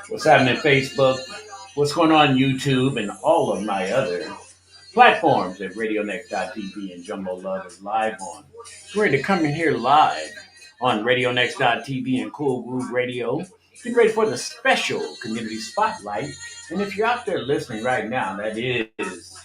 What's happening Facebook? What's going on YouTube and all of my other platforms that RadioNext.tv and Jumbo Love is live on. We're ready to come in here live on RadioNext.tv and Cool Groove Radio. Get ready for the special community spotlight. And if you're out there listening right now, that is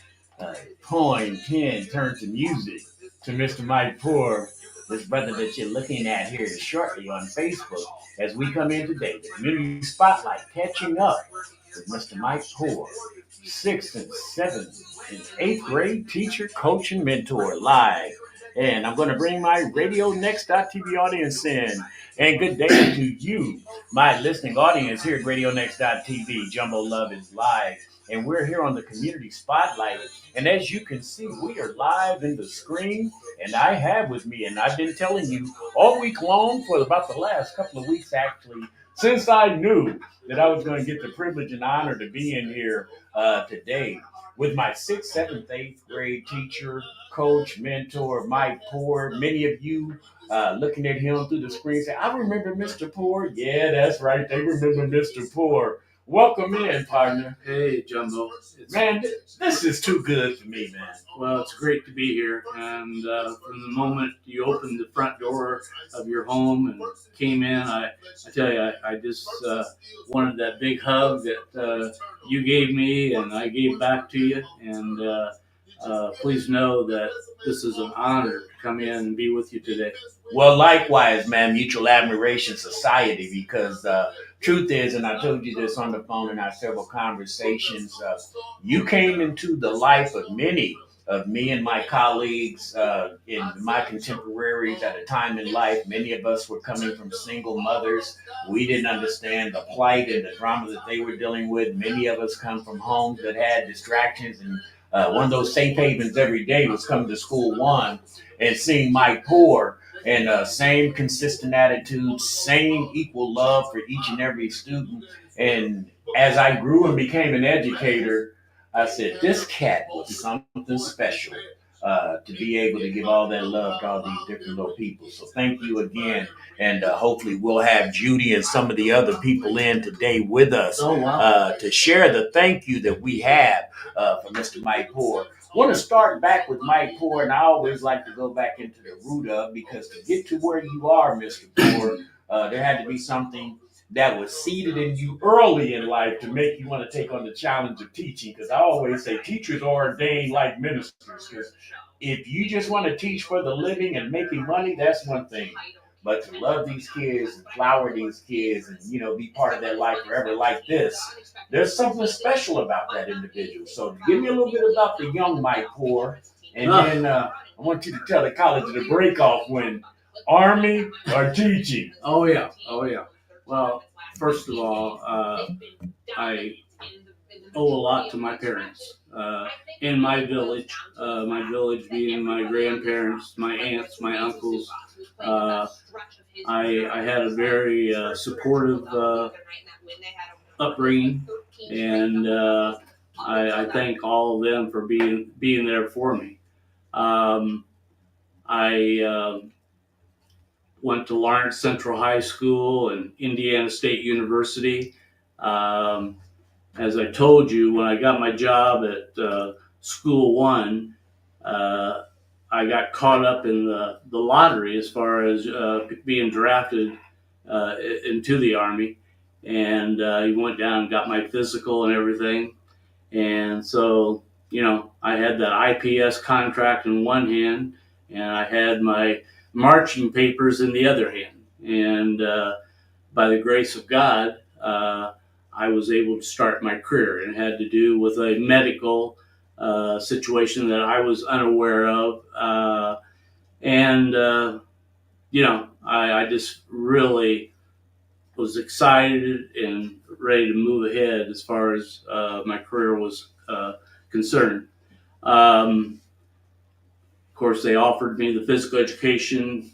Coin 10 turn to music to Mr. Mike Poor, this brother that you're looking at here shortly on Facebook as we come in today. The community spotlight catching up with Mr. Mike Poor, sixth and seventh and eighth grade teacher, coach, and mentor live. And I'm going to bring my Radio Next.tv audience in. And good day to you, my listening audience here at Radio Next.tv. Jumbo Love is live. And we're here on the community spotlight. And as you can see, we are live in the screen. And I have with me, and I've been telling you all week long for about the last couple of weeks, actually, since I knew that I was going to get the privilege and honor to be in here today with my sixth, seventh, eighth grade teacher, coach, mentor, Mike Poor. Many of you looking at him through the screen say, I remember Mr. Poor. Yeah, that's right. They remember Mr. Poor. Welcome in, partner. Hey, Jumbo. Man, this is too good for me, man. Well, it's great to be here. And from the moment you opened the front door of your home and came in, I tell you, I just wanted that big hug that you gave me and I gave back to you. And please know that this is an honor to come in and be with you today. Well, likewise, man, Mutual Admiration Society, because truth is, and I told you this on the phone in our several conversations, you came into the life of many of me and my colleagues in my contemporaries at a time in life. Many of us were coming from single mothers. We didn't understand the plight and the drama that they were dealing with. Many of us come from homes that had distractions, and one of those safe havens every day was coming to School One and seeing Mike Poor. And same consistent attitude, same equal love for each and every student. And as I grew and became an educator, I said, this cat was something special to be able to give all that love to all these different little people. So thank you again. And hopefully we'll have Judy and some of the other people in today with us to share the thank you that we have for Mr. Mike Poor. I want to start back with Mike Poor, and I always like to go back into the root of, because to get to where you are, Mr. Poor, there had to be something that was seeded in you early in life to make you want to take on the challenge of teaching. Because I always say teachers are ordained like ministers. Because if you just want to teach for the living and making money, that's one thing. But to love these kids and flower these kids and, be part of their life forever like this, there's something special about that individual. So give me a little bit about the young Mike Poor. And then I want you to tell the college the break off when Army or teaching. Oh, yeah. Well, first of all, I owe a lot to my parents. In my village being my grandparents, my aunts, my uncles. I had a very supportive upbringing, and I thank all of them for being there for me. I went to Lawrence Central High School and Indiana State University. As I told you, when I got my job at School One, I got caught up in the lottery as far as being drafted into the Army. And he went down and got my physical and everything. And so, I had that IPS contract in one hand, and I had my marching papers in the other hand. And by the grace of God, I was able to start my career, and it had to do with a medical situation that I was unaware of. I just really was excited and ready to move ahead as far as my career was concerned. Of course, they offered me the physical education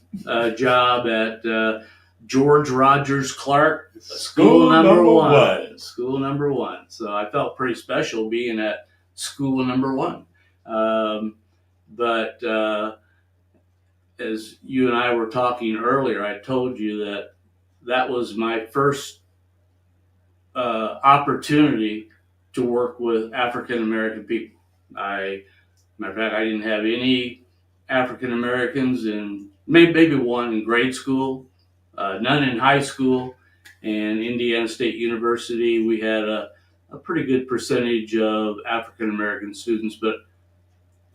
job at George Rogers Clark, school number one. School number one. So I felt pretty special being at school number one. But as you and I were talking earlier, I told you that that was my first opportunity to work with African American people. Matter of fact, I didn't have any African Americans in maybe one in grade school, none in high school, and Indiana State University we had a pretty good percentage of African American students, but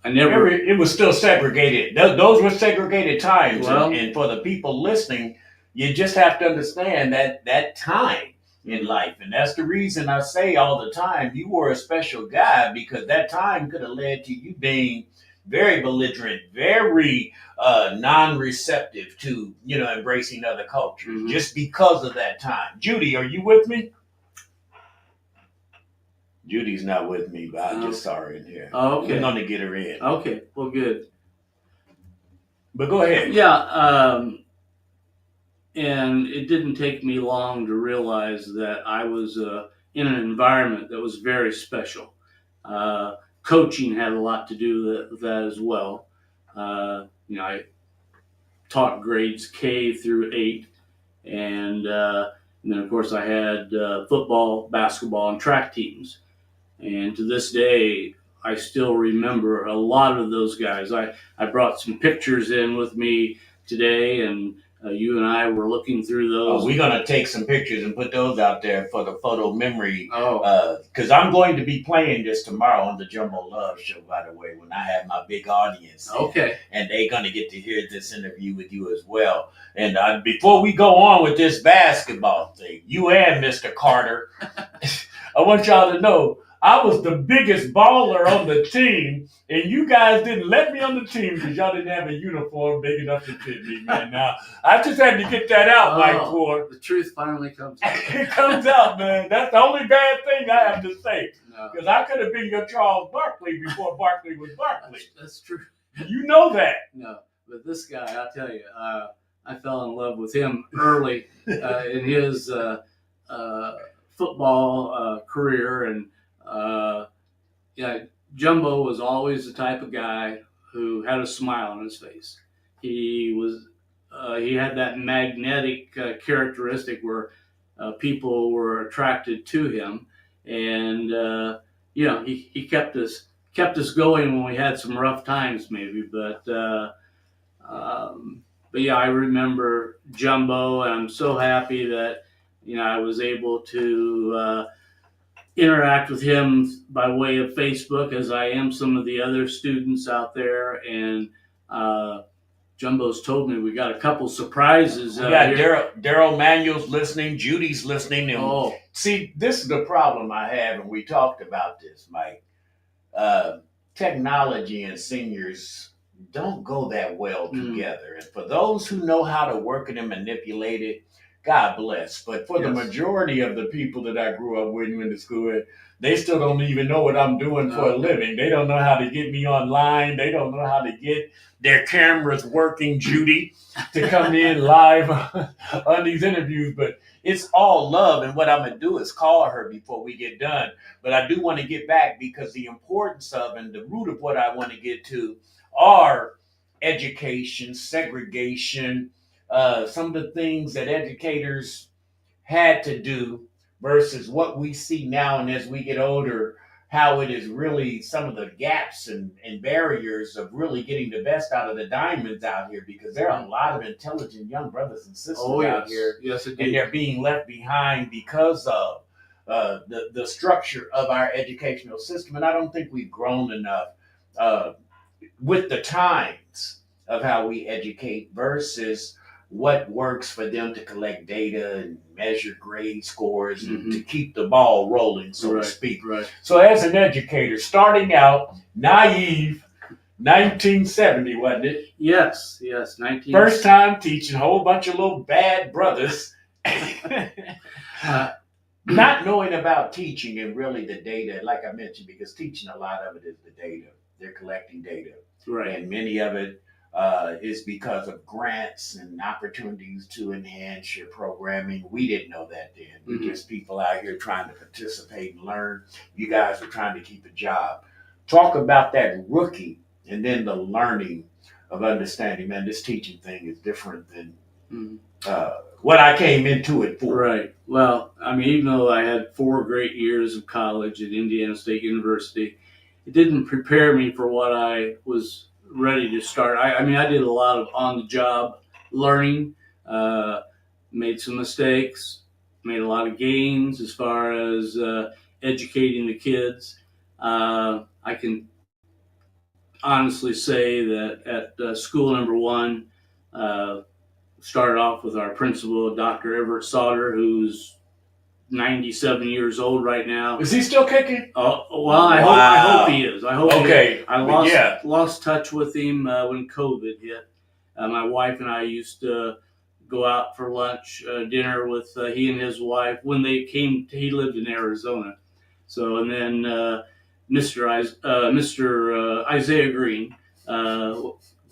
I never. It was still segregated. Those were segregated times, Well, and for the people listening, you just have to understand that time in life, and that's the reason I say all the time you were a special guy because that time could have led to you being very belligerent, very non-receptive to embracing other cultures, Mhm. just because of that time. Judy, are you with me? Judy's not with me, but I just saw her in here. Oh, okay. We're gonna get her in. Okay, well, good. But go ahead. Yeah, and it didn't take me long to realize that I was in an environment that was very special. Coaching had a lot to do with that as well. I taught grades K through 8, and then of course I had football, basketball, and track teams. And to this day, I still remember a lot of those guys. I brought some pictures in with me today, and you and I were looking through those. We're going to take some pictures and put those out there for the photo memory. Oh. Because I'm going to be playing this tomorrow on the Jumbo Love Show, by the way, when I have my big audience. Okay. And they're going to get to hear this interview with you as well. And before we go on with this basketball thing, you and Mr. Carter, I want y'all to know, I was the biggest baller on the team, and you guys didn't let me on the team because y'all didn't have a uniform big enough to fit me, man. Now, I just had to get that out, Mike Ford. The truth finally comes out. It comes out, man. That's the only bad thing I have to say. Because I could have been your Charles Barkley before Barkley was Barkley. That's true. You know that. No, but this guy, I'll tell you, I fell in love with him early in his football career, and Jumbo was always the type of guy who had a smile on his face. He had that magnetic characteristic where people were attracted to him, and he kept us going when we had some rough times, maybe. But yeah, I remember Jumbo, and I'm so happy that I was able to interact with him by way of Facebook, as I am some of the other students out there. And Jumbo's told me we got a couple surprises. We got Daryl Manuel's listening, Judy's listening. And see, this is the problem I have, and we talked about this, Mike. Technology and seniors don't go that well together. And for those who know how to work it and manipulate it, God bless. But for the majority of the people that I grew up with and went to school with, they still don't even know what I'm doing for a living. They don't know how to get me online. They don't know how to get their cameras working, Judy, to come in live on these interviews. But it's all love. And what I'm going to do is call her before we get done. But I do want to get back because the importance of and the root of what I want to get to are education, segregation, some of the things that educators had to do versus what we see now, and as we get older, how it is really some of the gaps and barriers of really getting the best out of the diamonds out here, because there are a lot of intelligent young brothers and sisters out here. Yes, and they're being left behind because of the structure of our educational system. And I don't think we've grown enough with the times of how we educate versus what works for them to collect data and measure grade scores and to keep the ball rolling, so to speak. Right. So as an educator, starting out naive, 1970, wasn't it? Yes, 19. First time teaching a whole bunch of little bad brothers. Not knowing about teaching and really the data, like I mentioned, because teaching, a lot of it is the data. They're collecting data. Right. And many of it is because of grants and opportunities to enhance your programming. We didn't know that then. We're just people out here trying to participate and learn. You guys are trying to keep a job. Talk about that rookie and then the learning of understanding. Man, this teaching thing is different than Mm. what I came into it for. Right. Well, I mean, even though I had 4 great years of college at Indiana State University, it didn't prepare me for what I was ready to start. I mean, I did a lot of on-the-job learning, uh, made some mistakes, made a lot of gains as far as educating the kids. I can honestly say that at school number 1, uh, started off with our principal, Dr. Everett Sauter, who's 97 years old right now. Is he still kicking? Oh well, I hope he is. I hope. Okay. I lost touch with him when COVID hit. My wife and I used to go out for lunch, dinner with he and his wife when they came. He lived in Arizona, so and then Mr. Isaiah Green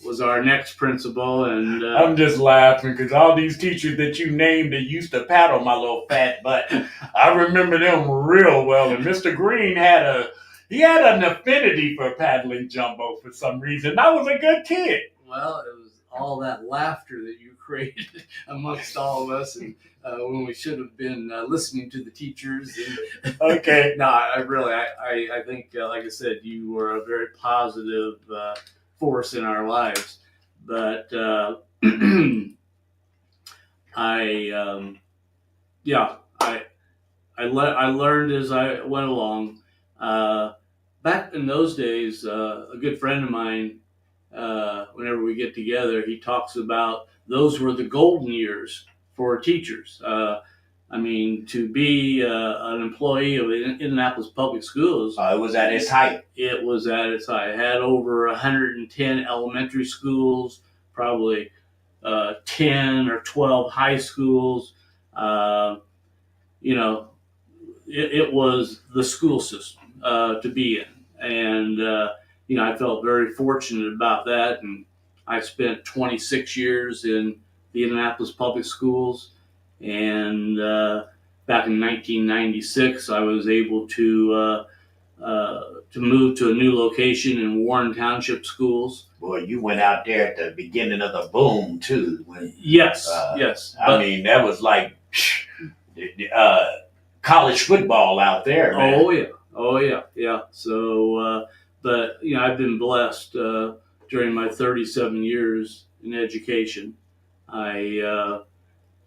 was our next principal, and I'm just laughing because all these teachers that you named that used to paddle my little fat butt, I remember them real well. And Mr. Green had an affinity for paddling Jumbo for some reason. I was a good kid. Well, it was all that laughter that you created amongst all of us, and when we should have been listening to the teachers. And, okay. No, I think, like I said, you were a very positive force in our lives. But I learned as I went along. Back in those days, a good friend of mine, whenever we get together, he talks about those were the golden years for teachers. I mean, to be an employee of Indianapolis Public Schools. It was at its height. It was at its height. It had over 110 elementary schools, probably 10 or 12 high schools. It was the school system to be in. And, I felt very fortunate about that. And I spent 26 years in the Indianapolis Public Schools. And back in 1996, I was able to move to a new location in Warren Township Schools. Boy, you went out there at the beginning of the boom too. Yes. I mean, that was like college football out there, man. Oh yeah. So, but I've been blessed during my 37 years in education.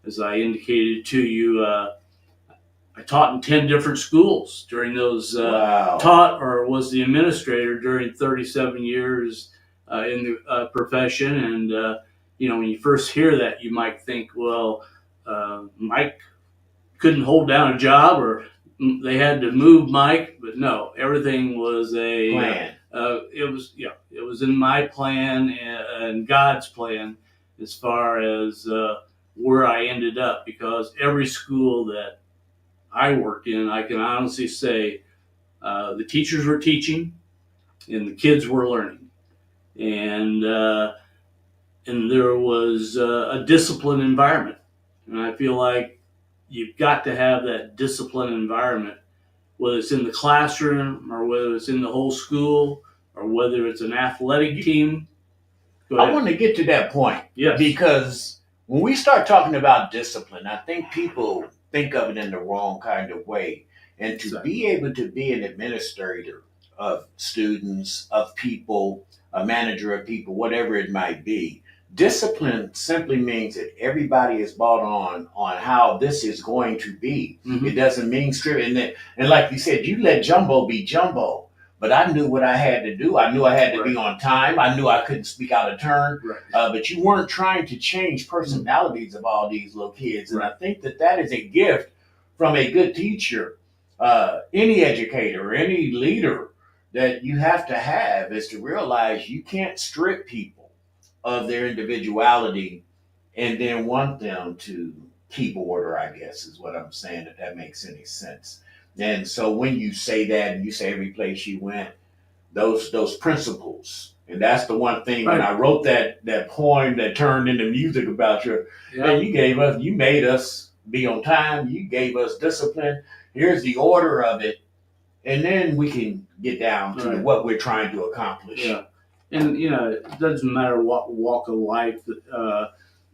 As I indicated to you, I taught in 10 different schools during those. Wow. Taught or was the administrator during 37 years in the profession. And when you first hear that, you might think, well, Mike couldn't hold down a job, or they had to move Mike. But no, everything was a plan. It was in my plan and God's plan as far as where I ended up, because every school that I worked in, I can honestly say the teachers were teaching and the kids were learning, and there was a disciplined environment. And I feel like you've got to have that disciplined environment, whether it's in the classroom or whether it's in the whole school or whether it's an athletic team. I want to get to that point. Yes. Because when we start talking about discipline, I think people think of it in the wrong kind of way. And to be able to be an administrator of students, of people, a manager of people, whatever it might be, discipline simply means that everybody is bought on how this is going to be. Mm-hmm. It doesn't mean strict. And like you said, you let Jumbo be Jumbo. But I knew what I had to do. I knew I had to be on time. I knew I couldn't speak out of turn. Right. But you weren't trying to change personalities of all these little kids. And I think that is a gift from a good teacher, any educator, or any leader that you have to have, is to realize you can't strip people of their individuality and then want them to keep order, I guess, is what I'm saying, if that makes any sense. And so when you say that, and you say every place you went, those principles, and that's the one thing. When I wrote that poem that turned into music about you, and you made us be on time. You gave us discipline. Here's the order of it, and then we can get down to what we're trying to accomplish. Yeah, and it doesn't matter what walk of life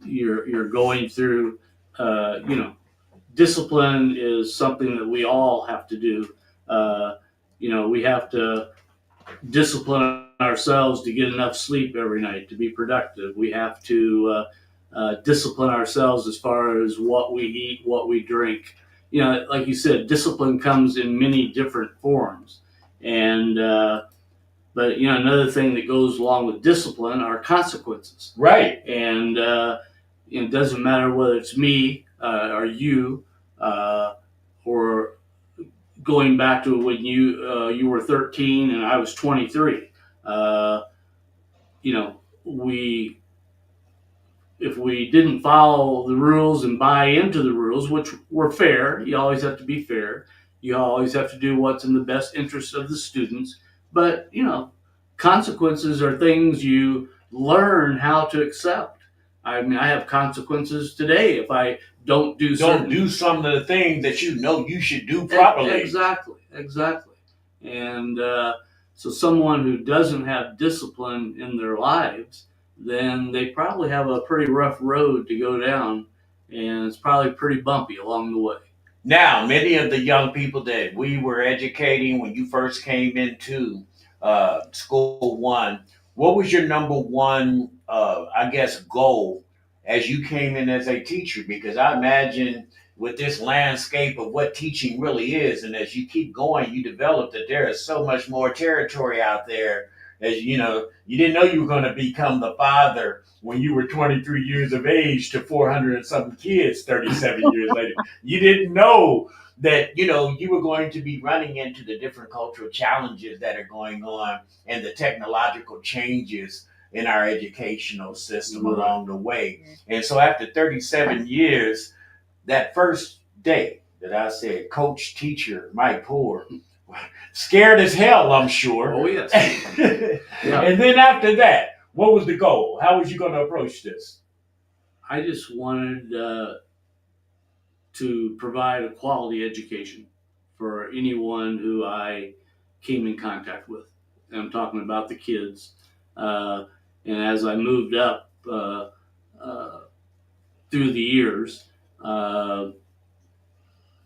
you're going through. You know, discipline is something that we all have to do. You know, we have to discipline ourselves to get enough sleep every night to be productive. We have to discipline ourselves as far as what we eat, what we drink. You know, like you said, discipline comes in many different forms. And, but, you know, another thing that goes along with discipline are consequences. Right. And it doesn't matter whether it's me or you or going back to when you were 13 and I was 23. You know, if we didn't follow the rules and buy into the rules, which were fair, you always have to be fair. You always have to do what's in the best interest of the students. But, you know, consequences are things you learn how to accept. I mean, I have consequences today if I don't do some of the things that you know you should do properly. Exactly. And so someone who doesn't have discipline in their lives, then they probably have a pretty rough road to go down, and it's probably pretty bumpy along the way. Now, many of the young people that we were educating when you first came into School One, what was your number one, I guess, goal as you came in as a teacher? Because I imagine with this landscape of what teaching really is, and as you keep going, you develop that there is so much more territory out there. As you know, you didn't know you were going to become the father when you were 23 years of age to 400 and something kids 37 years later. You didn't know that, you know, you were going to be running into the different cultural challenges that are going on and the technological changes in our educational system along the way. And so after 37 years, that first day that I said, Coach, Teacher, Mike Poor, scared as hell, I'm sure. Oh, yes. Yeah. And then after that, what was the goal? How was you going to approach this? I just wanted to provide a quality education for anyone who I came in contact with. And I'm talking about the kids. And as I moved up through the years,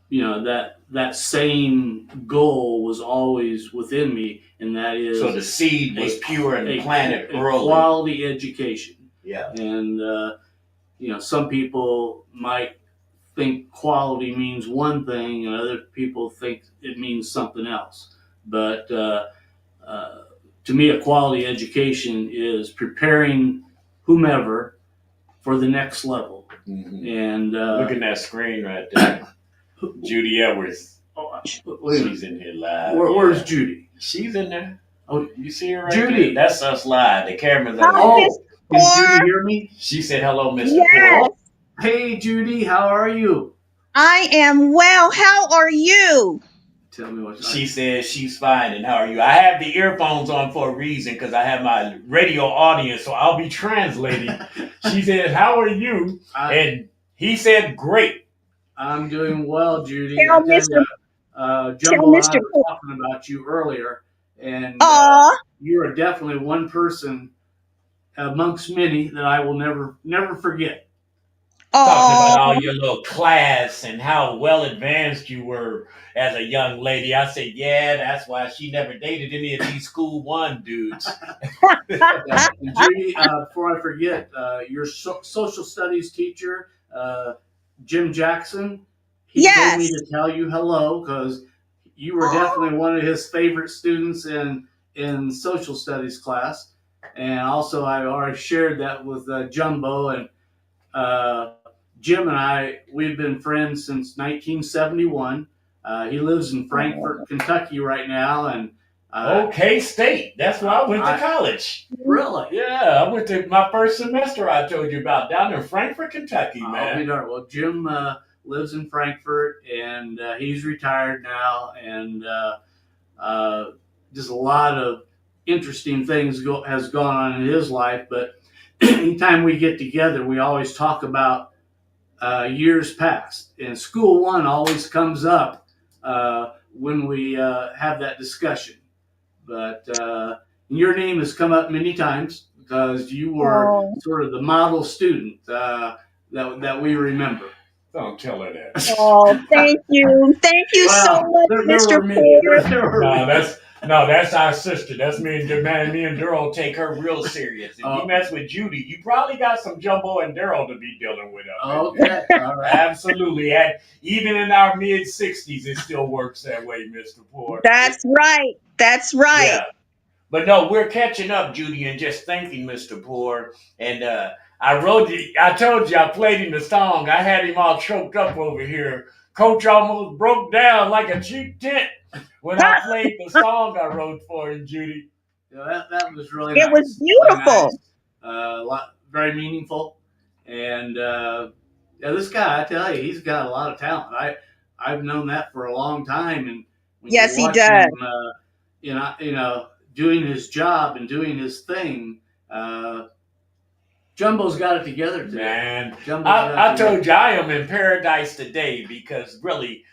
you know, that same goal was always within me, and that is, so the seed was pure and planted early. Quality education. Yeah. And you know, some people might think quality means one thing, and other people think it means something else. But to me, a quality education is preparing whomever for the next level. Mm-hmm. And look at that screen right there. Judy Edwards. She's in here live. Where's Judy? She's in there. Oh, you see her right Judy. there? That's us live. The cameras are on. Did Judy hear me? She said, hello, Mr. Yes. Poor. Hey, Judy, how are you? I am well. How are you? Tell me what she says. She's fine. And how are you? I have the earphones on for a reason because I have my radio audience, so I'll be translating. She says, how are you? And he said, great. I'm doing well, Judy. Tell Mr. Jumbo and I were talking about you earlier, and you are definitely one person amongst many that I will never forget. Talking about all your little class and how well advanced you were as a young lady. I said, yeah, that's why she never dated any of these School One dudes. And Judy, before I forget, your social studies teacher, Jim Jackson, he told me to tell you hello because you were definitely one of his favorite students in social studies class. And also, I already shared that with Jumbo, and Jim and I, we've been friends since 1971. He lives in Frankfort, Kentucky right now. And K-State. That's where I went to college. Really? Yeah, I went to my first semester I told you about down in Frankfort, Kentucky, man. Well, Jim lives in Frankfort, and he's retired now. And just a lot of interesting things has gone on in his life. But anytime we get together, we always talk about years past. And School One always comes up when we have that discussion. But Your name has come up many times because you were Oh, sort of the model student that we remember. Don't tell her that. oh, thank you. Thank you so Well, much, there Mr. were many. Porter. There were No, many. that's our sister. That's me and man. Me and Daryl take her real serious. If you mess with Judy, you probably got some Jumbo and Daryl to be dealing with up in there. Okay, all right. Absolutely. And even in our mid 60s, it still works that way, Mr. Ford. That's right. That's right. Yeah. But no, we're catching up, Judy, and just thanking Mr. Poor. And I told you I played him the song. I had him all choked up over here. Coach almost broke down like a cheap tent when I played the song I wrote for him, Judy. Yeah, that was really It was nice. Really nice. beautiful. Very meaningful. And yeah, this guy, I tell you, he's got a lot of talent. I've known that for a long time. And when you Yes, he watch him, does. doing his job and doing his thing, uh, Jumbo's got it together today. Man, Jumbo's got it I together. told you I am in paradise today because really,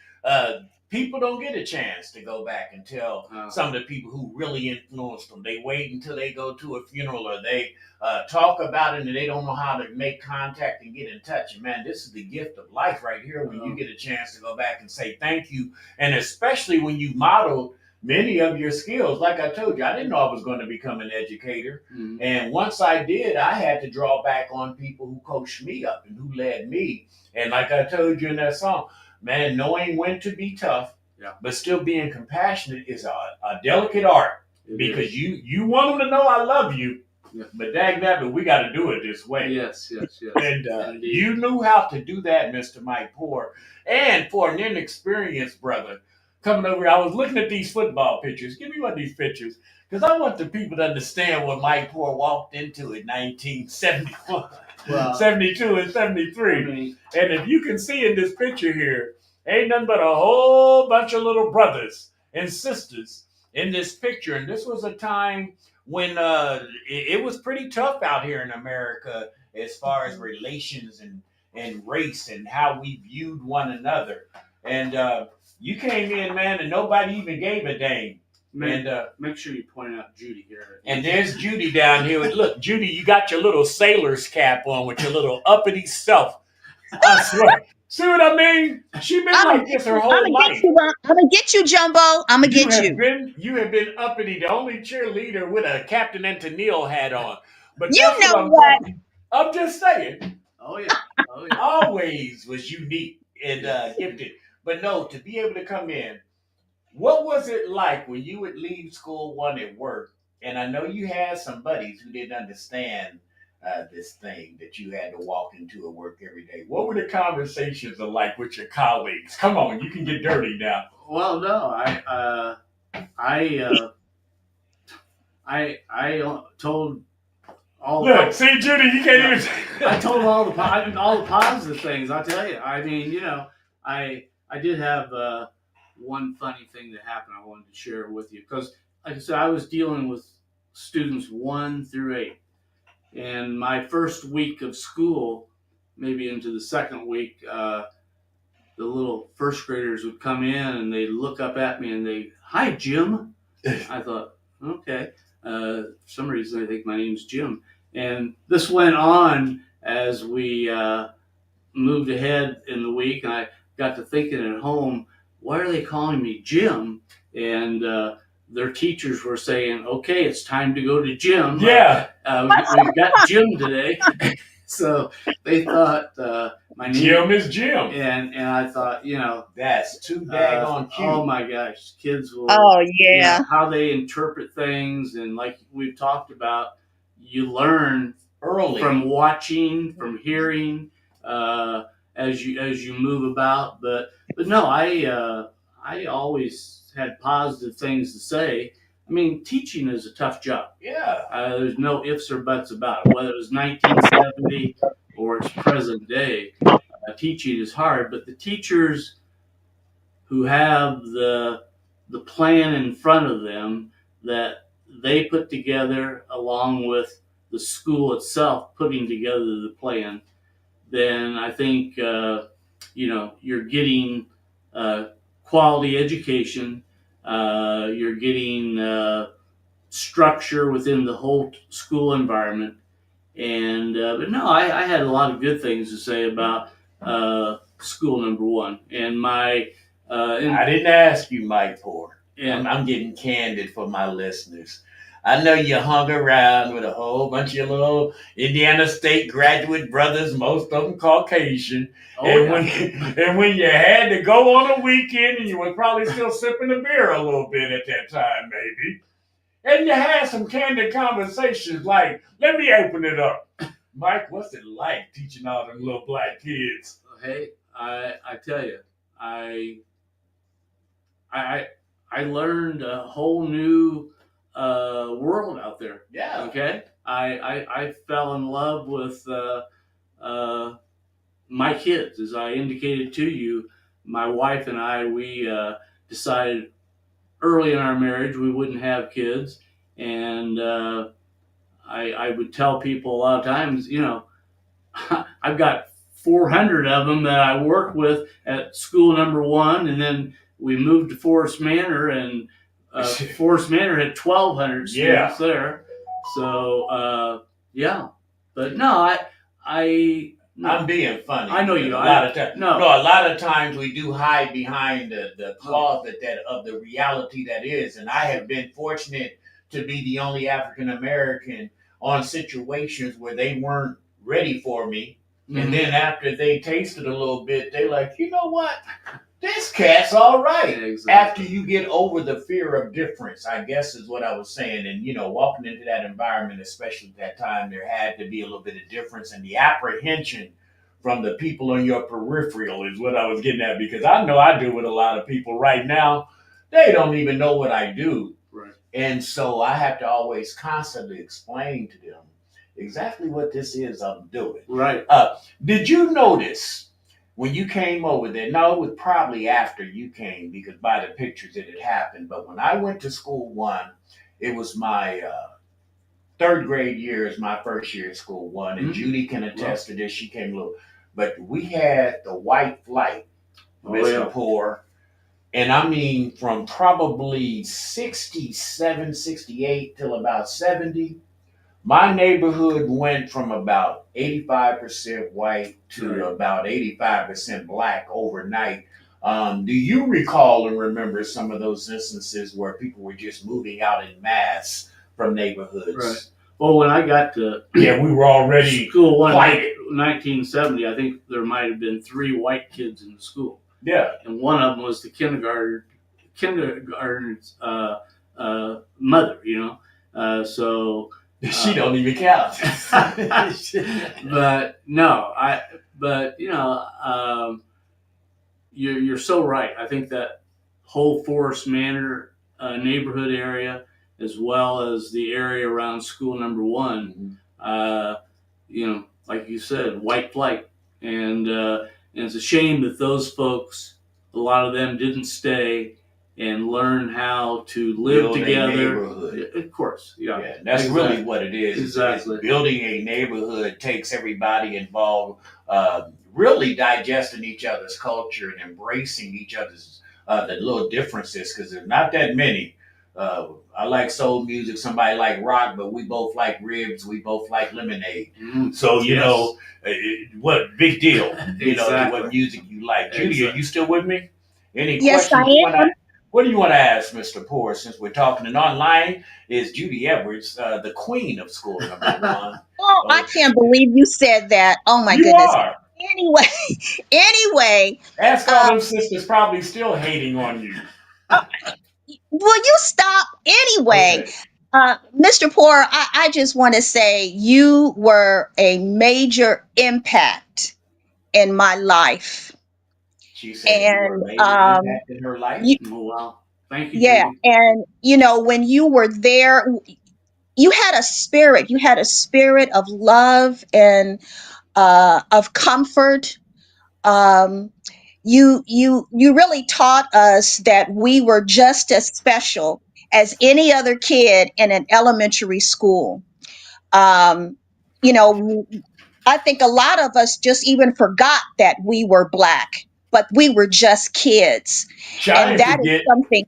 people don't get a chance to go back and tell some of the people who really influenced them. They wait until they go to a funeral or they talk about it and they don't know how to make contact and get in touch. And man, this is the gift of life right here when you get a chance to go back and say thank you. And especially when you model many of your skills. Like I told you, I didn't know I was going to become an educator. Mhm. And once I did, I had to draw back on people who coached me up and who led me. And like I told you in that song, man, knowing when to be tough, Yeah. but still being compassionate is a delicate art It because is. you want them to know I love you, Yeah. but dagnabbit, we got to do it this way. Yes. And Indeed. you knew how to do that, Mr. Mike Poor. And for an inexperienced brother coming over here, I was looking at these football pictures. Give me one of these pictures because I want the people to understand what Mike Poor walked into in 1971, Well, 72, and 73. I mean, And if you can see in this picture here, ain't nothing but a whole bunch of little brothers and sisters in this picture. And this was a time when it was pretty tough out here in America as far as relations and race and how we viewed one another. And you came in, man, and nobody even gave a dang. make, And make sure you point out Judy here. and there's Judy down here. Look, Judy, you got your little sailor's cap on with your little uppity self. I swear. See what I mean? She been I'm like this her whole gonna get life. you. I'm gonna get you, Jumbo. I'm gonna get you. You have been uppity, the only cheerleader with a Captain Antonil hat on. But You that's what know what? I'm just saying. Oh yeah. Always was unique and gifted. But no, to be able to come in, what was it like when you would leave school one at work? And I know you had some buddies who didn't understand this thing that you had to walk into at work every day. What were the conversations like with your colleagues? Come on, you can get dirty now. Well, no, I told all. Look, see, Judy, you can't even. I told all the positive things. I'll tell you. I mean, I did have one funny thing that happened. I wanted to share with you because, like I said, I was dealing with students 1 through 8, and my first week of school, maybe into the second week, the little first graders would come in and they'd look up at me and they, "Hi, Jim." I thought, okay. For some reason, I think my name's Jim. And this went on as we moved ahead in the week, and I got to thinking at home, why are they calling me Jim? And their teachers were saying, okay, it's time to go to gym. Yeah. We've got gym today. So they thought my name Jim is Jim. And I thought, that's too daggone cute. Oh my gosh, kids will. Oh yeah. How they interpret things, and like we've talked about, you learn early from watching, from hearing, as you move about. But no, I always had positive things to say. I mean, teaching is a tough job. Yeah. There's no ifs or buts about it. Whether it was 1970 or it's present day, teaching is hard. But the teachers who have the plan in front of them that they put together, along with the school itself putting together the plan, then I think you're getting quality education. You're getting structure within the whole school environment. And but no, I had a lot of good things to say about school number one. And my I didn't ask you, Mike Poor. and I'm getting candid for my listeners. I know you hung around with a whole bunch of little Indiana State graduate brothers, most of them Caucasian. And when you had to go on a weekend, and you were probably still sipping a beer a little bit at that time, maybe. And you had some candid conversations like, let me open it up. Mike, what's it like teaching all them little black kids? Hey, I tell you, I learned a whole new world out there. Yeah. Okay, I fell in love with my kids, as I indicated to you. My wife and I, we decided early in our marriage we wouldn't have kids, and I would tell people a lot of times, I've got 400 of them that I work with at school number one, and then we moved to Forest Manor, and Forest Manor had 1,200 students there. So yeah, but no, I'm being funny. I know you. A lot of times we do hide behind the closet of the reality that is, and I have been fortunate to be the only African American on situations where they weren't ready for me. Mm-hmm. And then after they tasted a little bit, they like, you know what? This cat's all right. Yeah, exactly. After you get over the fear of difference, I guess is what I was saying. And, walking into that environment, especially at that time, there had to be a little bit of difference. And the apprehension from the people on your peripheral is what I was getting at. Because I know I do with a lot of people right now. They don't even know what I do. Right. And so I have to always constantly explain to them exactly what this is I'm doing. Right. Did you notice when you came over there? No, it was probably after you came, because by the pictures it had happened. But when I went to school one, it was my third grade year is my first year at school one. And Judy can attest to this. She came a little. But we had the white flight, Mr. Poor. And I mean, from probably 67, 68 till about 70, my neighborhood went from about 85% white to about 85% black overnight. Do you recall and remember some of those instances where people were just moving out in mass from neighborhoods? Right. Well, when I got to we were already school one 1970, I think there might have been 3 white kids in the school. Yeah. And one of them was the kindergartner's mother, so she don't even count. But no, you're so right. I think that whole Forest Manor neighborhood area, as well as the area around school number one, like you said, white flight, and it's a shame that those folks, a lot of them, didn't stay and learn how to live together. Of course, yeah. That's really what it is. Exactly. Building a neighborhood takes everybody involved, really digesting each other's culture and embracing each other's the little differences, because there's not that many. I like soul music, somebody like rock, but we both like ribs, we both like lemonade. So, what big deal, what music you like. Judy, are you still with me? Any yes, questions? I am. What do you want to ask, Mr. Poor, since we're talking? And online is Judy Edwards, the queen of school number one. Oh, I can't believe you said that. Oh, my goodness. Are. Anyway. Ask all them sisters probably still hating on you. Will you stop? Anyway, okay. Mr. Poor, I just want to say you were a major impact in my life. She said you were a major impact in her life? Wow. Thank you. Yeah. Judy. And, when you were there, you had a spirit. You had a spirit of love and of comfort. You really taught us that we were just as special as any other kid in an elementary school. I think a lot of us just even forgot that we were Black, but we were just kids. And that is something.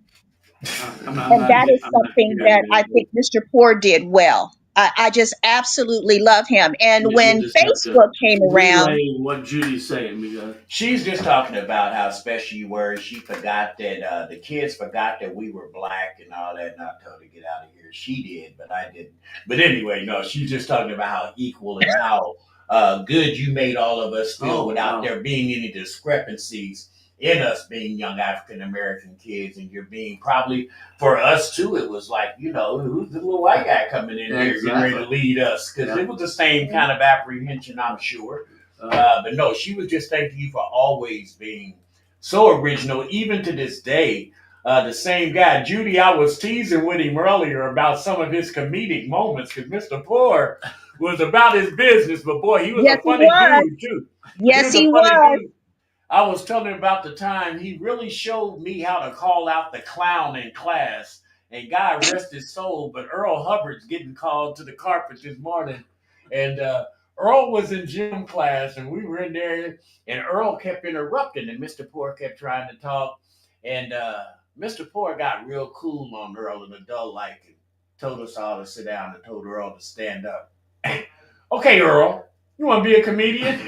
And that is I'm not something hearing that I you. think Mr. Poor did well. I just absolutely love him. And You when just have to Facebook came around, relay what Judy's saying because She's just talking about how special you were. She forgot that the kids forgot that we were black and all that. And I told her to get out of here. She did, but I didn't. But anyway, no, she's just talking about how equal and how good you made all of us feel oh without wow, there being any discrepancies in us being young African American kids. And you're being probably, for us too, it was like, who's the little white guy coming in here getting ready to exactly. lead us? Because Yeah. it was the same kind of apprehension, I'm sure. But no, she was just thanking you for always being so original, even to this day. The same guy, Judy, I was teasing with him earlier about some of his comedic moments because Mr. Poor was about his business, but boy, he was yes, a he funny was. dude too. He Yes, was a he funny was. dude. I was telling him about the time he really showed me how to call out the clown in class. And God rest his soul, but Earl Hubbard's getting called to the carpet this morning. And Earl was in gym class, and we were in there, and Earl kept interrupting, and Mr. Poor kept trying to talk. And Mr. Poor got real cool on Earl and adult-like and told us all to sit down and told Earl to stand up. Okay, Earl, you want to be a comedian?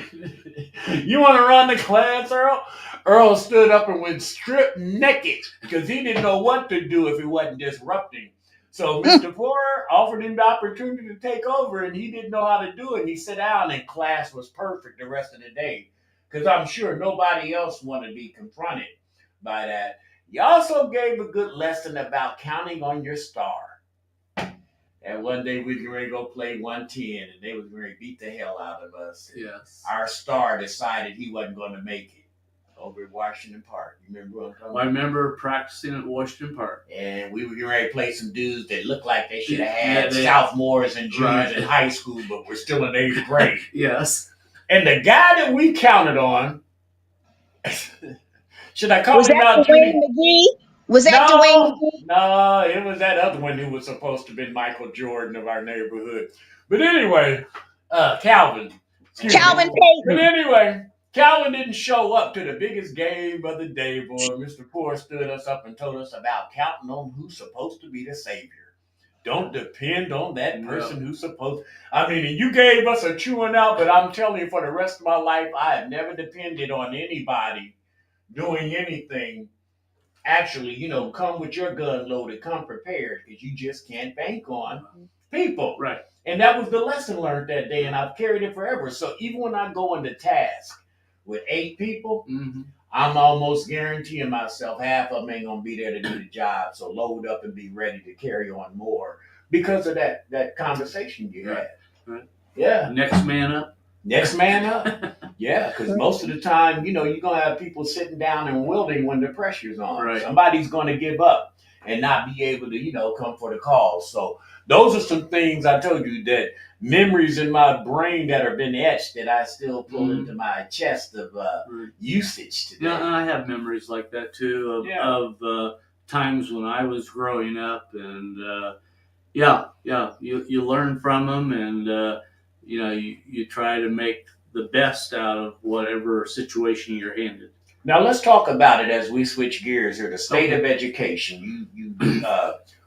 You want to run the class, Earl? Earl stood up and went stripped naked because he didn't know what to do if he wasn't disrupting. So Mr. Porter offered him the opportunity to take over, and he didn't know how to do it. And he sat down, and class was perfect the rest of the day because I'm sure nobody else wanted to be confronted by that. You also gave a good lesson about counting on your star. And one day we were going to go play 110, and they was going to beat the hell out of us. Yes. Our star decided he wasn't going to make it over at Washington Park. You remember what I'm talking I about? remember practicing at Washington Park. And we were getting ready to play some dudes that looked like they should have Yeah, had they- sophomores and juniors Right. in high school, but we're still in 8th grade. Yes. And the guy that we counted on, should I call Was him that out, Judy? Dwayne McGee? Was that Dwayne McGee? No, it was that other one who was supposed to have been Michael Jordan of our neighborhood. But anyway, Calvin. Excuse me. Calvin But Payton. anyway, Calvin didn't show up to the biggest game of the day, boy. Mr. Poor stood us up and told us about counting on who's supposed to be the savior. Don't depend on that person who's supposed. I mean, you gave us a chewing out, but I'm telling you, for the rest of my life, I have never depended on anybody doing anything. Actually, come with your gun loaded, come prepared, because you just can't bank on people. Right. And that was the lesson learned that day, and I've carried it forever. So even when I go into task with 8 people, Mm-hmm. I'm almost guaranteeing myself half of them ain't gonna be there to do the job. So load up and be ready to carry on more because of that conversation you had. Right. Yeah. Next man up. Next man up. Yeah, because most of the time, you're going to have people sitting down and wilting when the pressure's on. Right. Somebody's going to give up and not be able to, come for the call. So those are some things I told you that memories in my brain that have been etched that I still pull into my chest of usage today. Yeah, and I have memories like that too of times when I was growing up, and you learn from them, and you try to make the best out of whatever situation you're handed. Now let's talk about it as we switch gears here. The state of education. You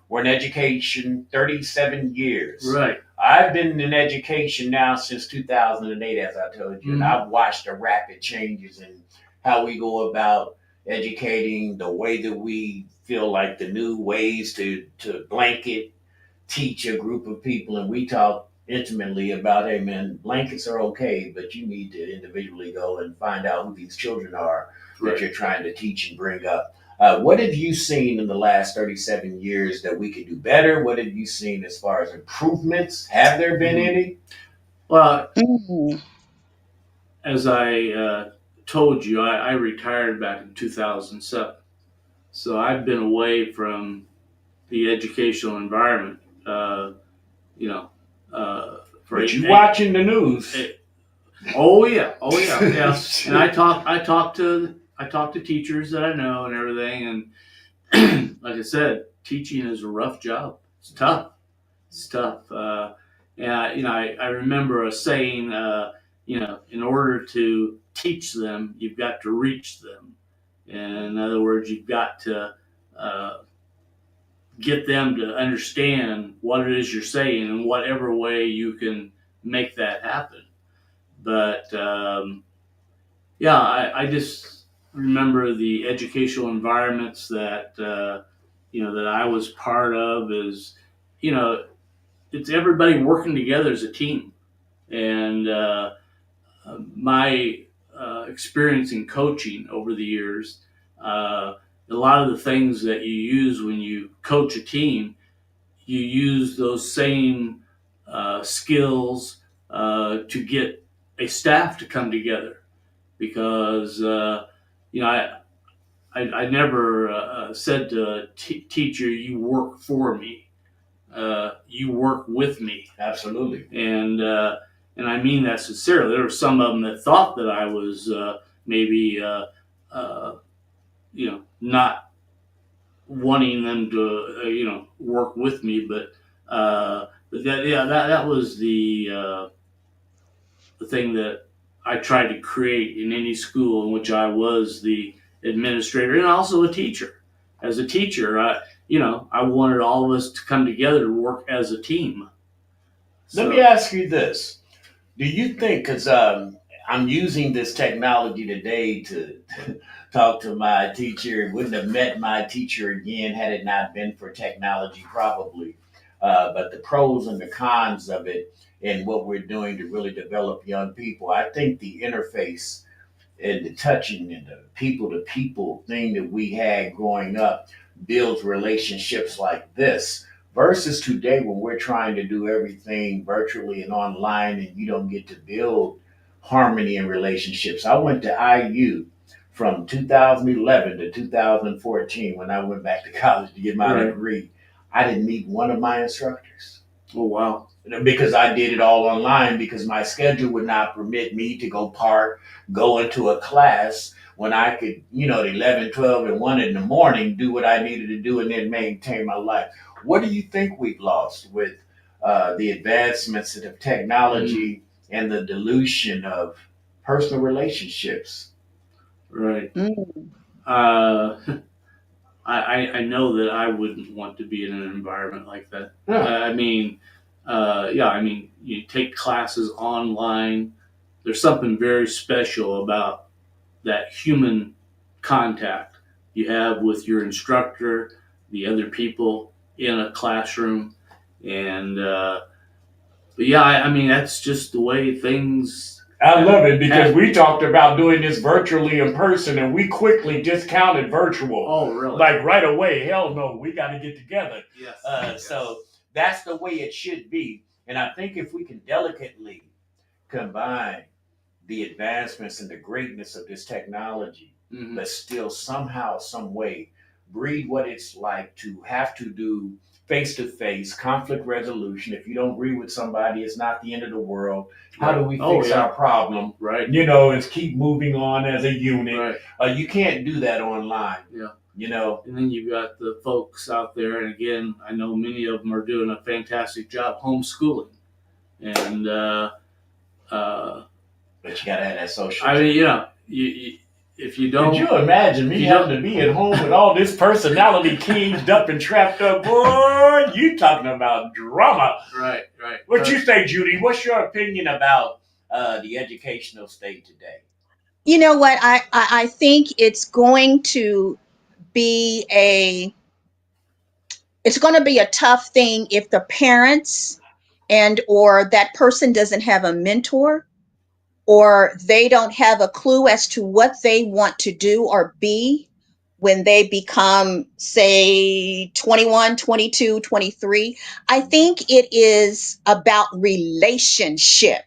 were in education 37 years. Right. I've been in education now since 2008, as I told you, and I've watched the rapid changes in how we go about educating, the way that we feel like the new ways to blanket teach a group of people, and we talk intimately about, hey man, blankets are okay, but you need to individually go and find out who these children are that you're trying to teach and bring up. What have you seen in the last 37 years that we could do better? What have you seen as far as improvements? Have there been any? Well, Mm-hmm. as I told you, I retired back in 2007. So I've been away from the educational environment, But you watching the news. Oh yeah. And I talk to teachers that I know and everything, and like I said, teaching is a rough job. It's tough. I remember a saying, in order to teach them, you've got to reach them. And in other words, you've got to get them to understand what it is you're saying in whatever way you can make that happen. But yeah, I just remember the educational environments that that I was part of. Is you know it's everybody working together as a team, and my experience in coaching over the years, a lot of the things that you use when you coach a team, you use those same skills to get a staff to come together. Because I never said to a teacher, "You work for me." You work with me, Absolutely. and I mean that sincerely. There were some of them that thought that I was maybe not wanting them to work with me, but that was the thing that I tried to create in any school in which I was the administrator and also a teacher. As a teacher, I wanted all of us to come together to work as a team. Let me ask you this. Do you think, because I'm using this technology today to talk to my teacher, wouldn't have met my teacher again had it not been for technology, probably. But the pros and the cons of it and what we're doing to really develop young people, I think the interface and the touching and the people to people thing that we had growing up builds relationships like this versus today when we're trying to do everything virtually and online and you don't get to build harmony and relationships. I went to IU from 2011 to 2014 when I went back to college to get my Right. degree. I didn't meet one of my instructors Oh wow! because I did it all online because my schedule would not permit me to go park, go into a class when I could, at 11, 12, and 1 in the morning, do what I needed to do and then maintain my life. What do you think we've lost with the advancements of technology and the dilution of personal relationships? Right. Mm. Uh, I know that I wouldn't want to be in an environment like that. I mean, you take classes online. There's something very special about that human contact you have with your instructor, the other people in a classroom, and but yeah, I mean that's just the way things. I love it because we talked about doing this virtually in person and we quickly discounted virtual. Oh, really? Like right away, hell no, we got to get together. Yes. So that's the way it should be. And I think if we can delicately combine the advancements and the greatness of this technology, Mhm. but still somehow, some way, breed what it's like to have to do face to face conflict resolution. If you don't agree with somebody, it's not the end of the world. How do we fix our problem? Right. And keep moving on as a unit. Right. You can't do that online. Yeah. And then you've got the folks out there, and again, I know many of them are doing a fantastic job homeschooling, and but you gotta have that social. I mean, if you don't, could you imagine me having to be at home with all this personality caged up and trapped up? Boy, you talking about drama. Right. What you say, Judy? What's your opinion about the educational state today? You know what? I think it's going to be a tough thing if the parents and or that person doesn't have a mentor or they don't have a clue as to what they want to do or be when they become, say, 21, 22, 23. I think it is about relationship.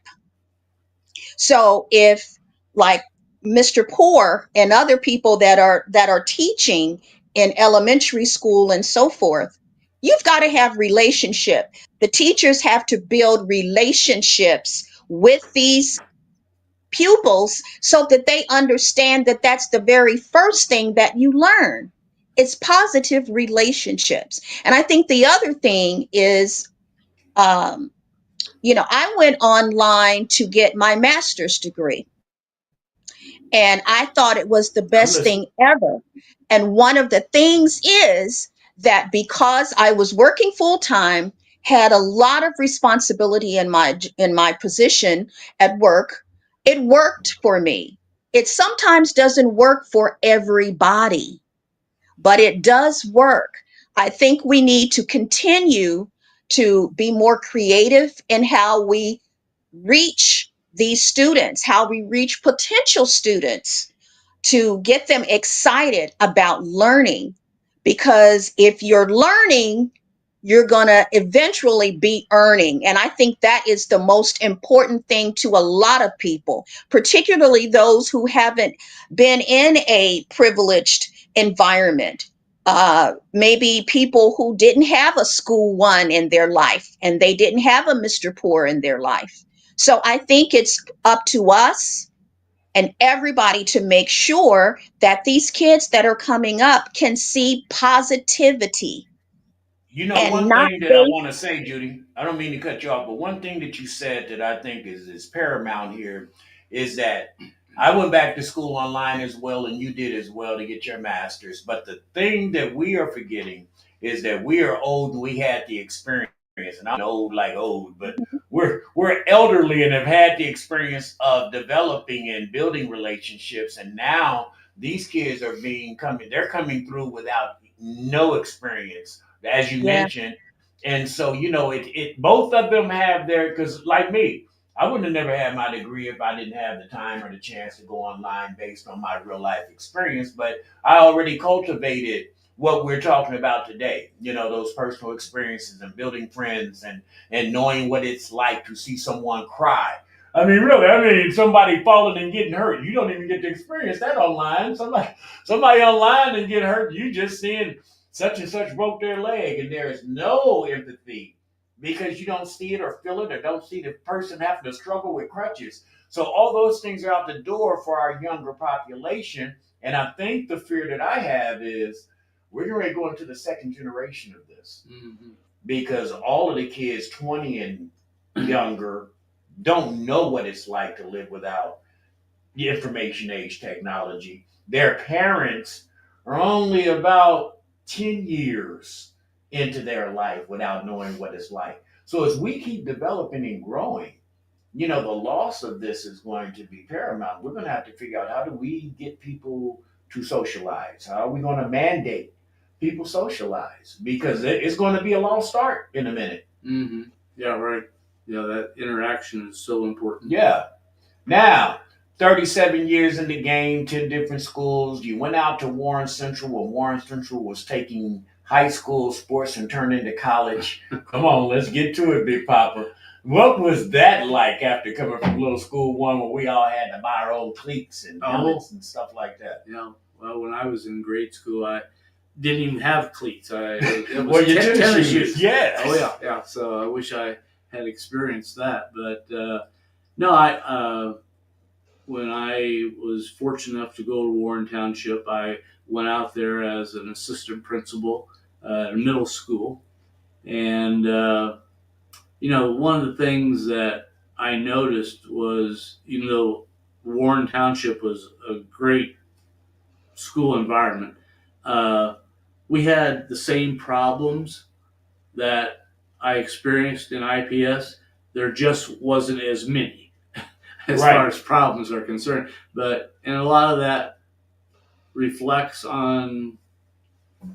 So if, like, Mr. Poor and other people that are teaching in elementary school and so forth, you've got to have relationship. The teachers have to build relationships with these pupils so that they understand that that's the very first thing that you learn. It's positive relationships. And I think the other thing is, I went online to get my master's degree, and I thought it was the I'm best listening. thing ever. And one of the things is that because I was working full time, had a lot of responsibility in my position at work, it worked for me. It sometimes doesn't work for everybody, but it does work. I think we need to continue to be more creative in how we reach these students, how we reach potential students, to get them excited about learning. Because if you're learning, you're going to eventually be earning. And I think that is the most important thing to a lot of people, particularly those who haven't been in a privileged environment. Maybe people who didn't have a school one in their life and they didn't have a Mr. Poor in their life. So I think it's up to us and everybody to make sure that these kids that are coming up can see positivity You know, and one not thing that I based. want to say, Judy, I don't mean to cut you off, but one thing that you said that I think is paramount here is that I went back to school online as well, and you did as well to get your master's. But the thing that we are forgetting is that we are old and we had the experience. And I'm old like old, but we're elderly and have had the experience of developing and building relationships. And now these kids are they're coming through without no experience, as you Yeah, mentioned. And so, it both of them have their, because like me, I wouldn't have never had my degree if I didn't have the time or the chance to go online based on my real life experience. But I already cultivated what we're talking about today, those personal experiences and building friends and knowing what it's like to see someone cry. I mean, really, somebody falling and getting hurt. You don't even get to experience that online. Somebody online and get hurt, you just seeing such and such broke their leg, and there is no empathy because you don't see it or feel it or don't see the person having to struggle with crutches. So all those things are out the door for our younger population. And I think the fear that I have is we're going to go into the second generation of this Mm-hmm. because all of the kids 20 and younger don't know what it's like to live without the information age technology. Their parents are only about 10 years into their life without knowing what it's like. So as we keep developing and growing, the loss of this is going to be paramount. We're going to have to figure out how do we get people to socialize? How are we going to mandate people socialize? Because it's going to be a long start in a minute. Mm-hmm. Yeah, right. Yeah, that interaction is so important. Yeah. Now, 37 years in the game, 10 different schools. You went out to Warren Central when Warren Central was taking high school sports and turned into college. Come on, let's get to it, Big Papa. What was that like after coming from little school one where we all had to buy our own cleats and helmets and stuff like that? Yeah. Well, when I was in grade school, I didn't even have cleats. It was Well, your tennis shoes. Yes. Oh yeah. So I wish I had experienced that, but no, I when I was fortunate enough to go to Warren Township, I went out there as an assistant principal at a middle school, and one of the things that I noticed was, even though Warren Township was a great school environment, we had the same problems that I experienced in IPS. There just wasn't as many as Right. far as problems are concerned. And a lot of that reflects on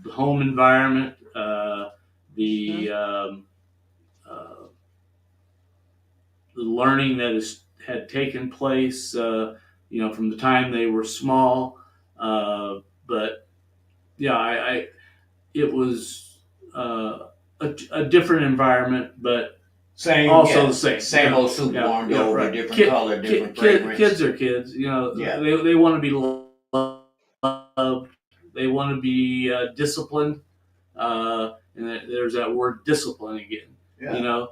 the home environment, the the learning that had taken place, from the time they were small. But yeah, it was a different environment, but Same, also yeah. the same. Same old soup warmed over, right. different color, different fragrance. Kids are kids. Yeah. They want to be loved. They want to be disciplined. And there's that word discipline again. Yeah.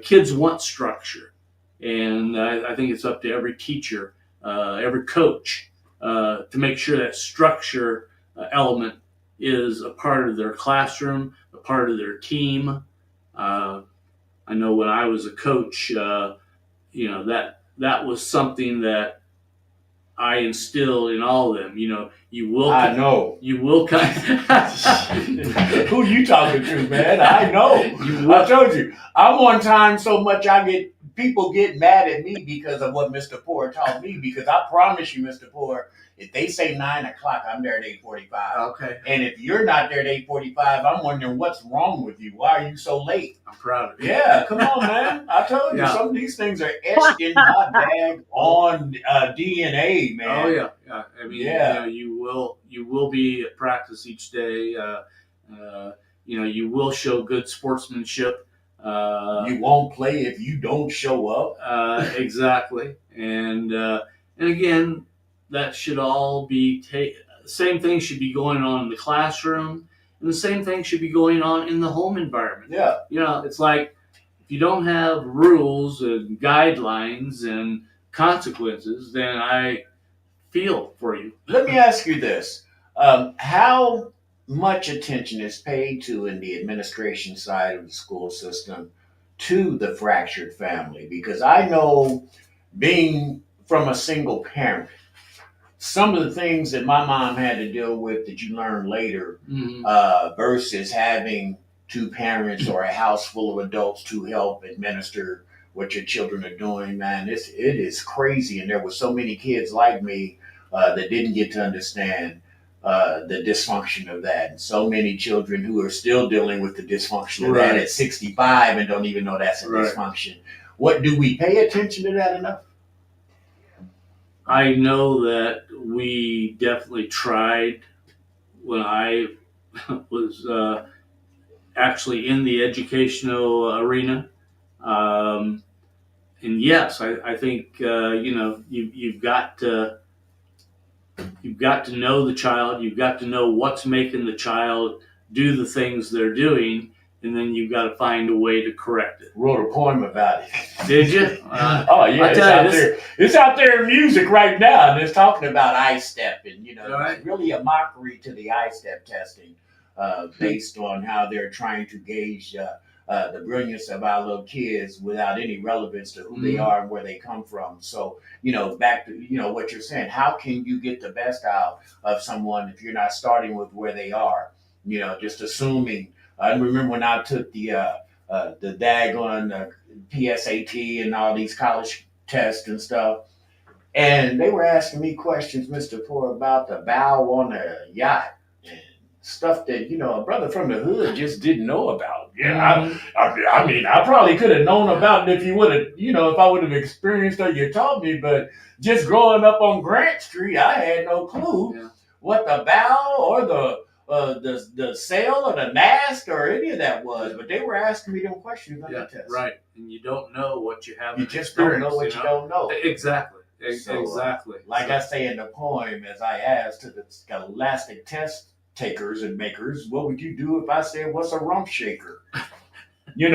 Kids want structure, and I think it's up to every teacher, every coach, to make sure that structure element is a part of their classroom, a part of their team. I know when I was a coach, that was something that I instill in all of them. You will. I know. You will kind. Who you talking to, man? I know. I told you. I'm on time so much people get mad at me because of what Mr. Poor taught me. Because I promise you, Mr. Poor, if they say 9:00, I'm there at 8:45. Okay. And if you're not there at 8:45, I'm wondering what's wrong with you. Why are you so late? I'm proud of you. Yeah, come on, man. I told you, Yeah. some of these things are etched in my bag on DNA, man. Oh yeah, yeah. I mean, Yeah. you will be at practice each day. You will show good sportsmanship. You won't play if you don't show up. Exactly, and again, that should all be the same thing should be going on in the classroom, and the same thing should be going on in the home environment. Yeah. It's like if you don't have rules and guidelines and consequences, then I feel for you. Let me ask you this. How much attention is paid to in the administration side of the school system to the fractured family? Because I know, being from a single parent, some of the things that my mom had to deal with that you learn later, versus having two parents or a house full of adults to help administer what your children are doing, man, it is crazy. And there were so many kids like me that didn't get to understand the dysfunction of that. And so many children who are still dealing with the dysfunction of that at 65 and don't even know that's a dysfunction. What, do we pay attention to that enough? I know that we definitely tried when I was actually in the educational arena. And yes, I think you've got to know the child. You've got to know what's making the child do the things they're doing, and then you've got to find a way to correct it. Wrote a poem about it. Did you? Oh yeah, it's out there in music right now, and it's talking about I-STEP, and it's really a mockery to the I-STEP testing, based on how they're trying to gauge the brilliance of our little kids without any relevance to who they are and where they come from. So, back to what you're saying, how can you get the best out of someone if you're not starting with where they are? Just assuming. I remember when I took the daggone PSAT and all these college tests and stuff, and they were asking me questions, Mr. Poor, about the bow on a yacht and stuff that a brother from the hood just didn't know about. Yeah, I mean, I probably could have known about it if you would have, if I would have experienced or you taught me. But just growing up on Grant Street, I had no clue what the bow or the sail or the mast or any of that was. But they were asking me them questions on the test. Right, and you don't know what you have. You just don't know what you don't know. Exactly. So, exactly. Like I say in the poem, as I asked to the scholastic test takers and makers, what would you do if I said, "What's a rump shaker?" I'm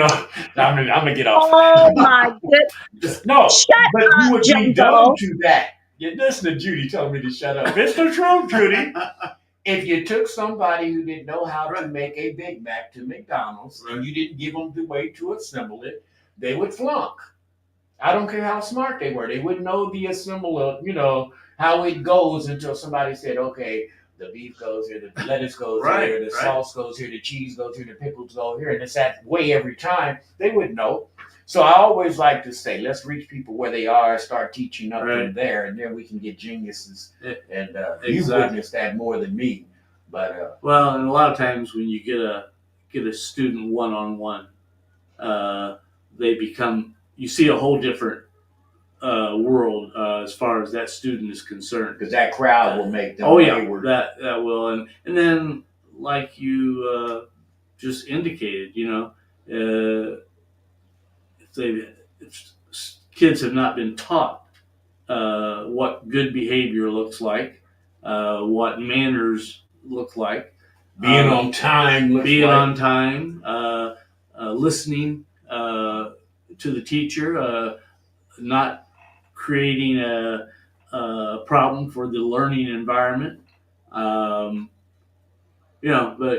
gonna get off. Oh my goodness! No, Shut but up, you would be Jumbo. dumb to that. Listen to Judy telling me to shut up. It's the truth, Judy. If you took somebody who didn't know how to make a Big Mac to McDonald's and you didn't give them the way to assemble it, they would flunk. I don't care how smart they were. They wouldn't know the assembler, how it goes until somebody said, okay, the beef goes here, the lettuce goes here, the sauce goes here, the cheese goes here, the pickles go here, and it's that way every time. They wouldn't know. So I always like to say, let's reach people where they are, start teaching up from there, and then we can get geniuses. And you witnessed that more than me. But well, and a lot of times when you get a student one-on-one, you see a whole different world as far as that student is concerned. Because that crowd will make them wayward. That will. And then, like you just indicated, if kids have not been taught what good behavior looks like, what manners look like, being on time, listening to the teacher, not creating a problem for the learning environment. But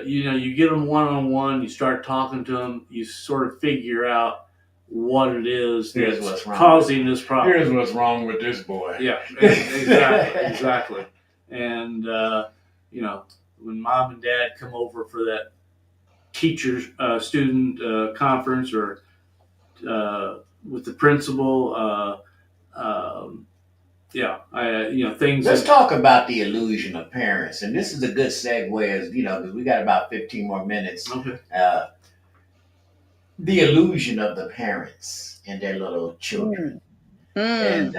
you get them one-on-one, you start talking to them, you sort of figure out what it is Here's that's what's wrong. causing this problem. Here's what's wrong with this boy. Yeah, exactly. And you know, when mom and dad come over for that teacher student conference or with the principal, things. Let's talk about the illusion of parents, and this is a good segue, as you know, because we got about 15 more minutes. Okay. The illusion of the parents and their little children, and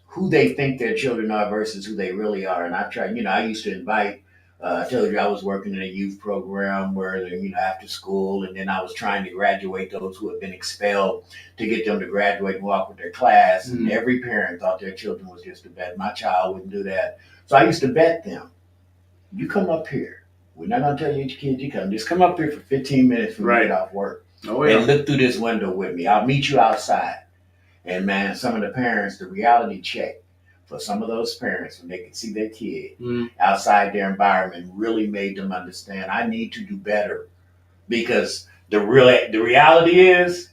who they think their children are versus who they really are. And I tried, I used to invite. I told you I was working in a youth program where, after school, and then I was trying to graduate those who had been expelled to get them to graduate and walk with their class. And every parent thought their children was just a bet. My child wouldn't do that. So I used to bet them, you come up here. We're not going to tell you each kid you come. Just come up here for 15 minutes when you get off work. Oh, yeah. And look through this window with me. I'll meet you outside. And man, some of the parents, the reality check for some of those parents when they could see their kid outside their environment really made them understand, I need to do better, because the reality is,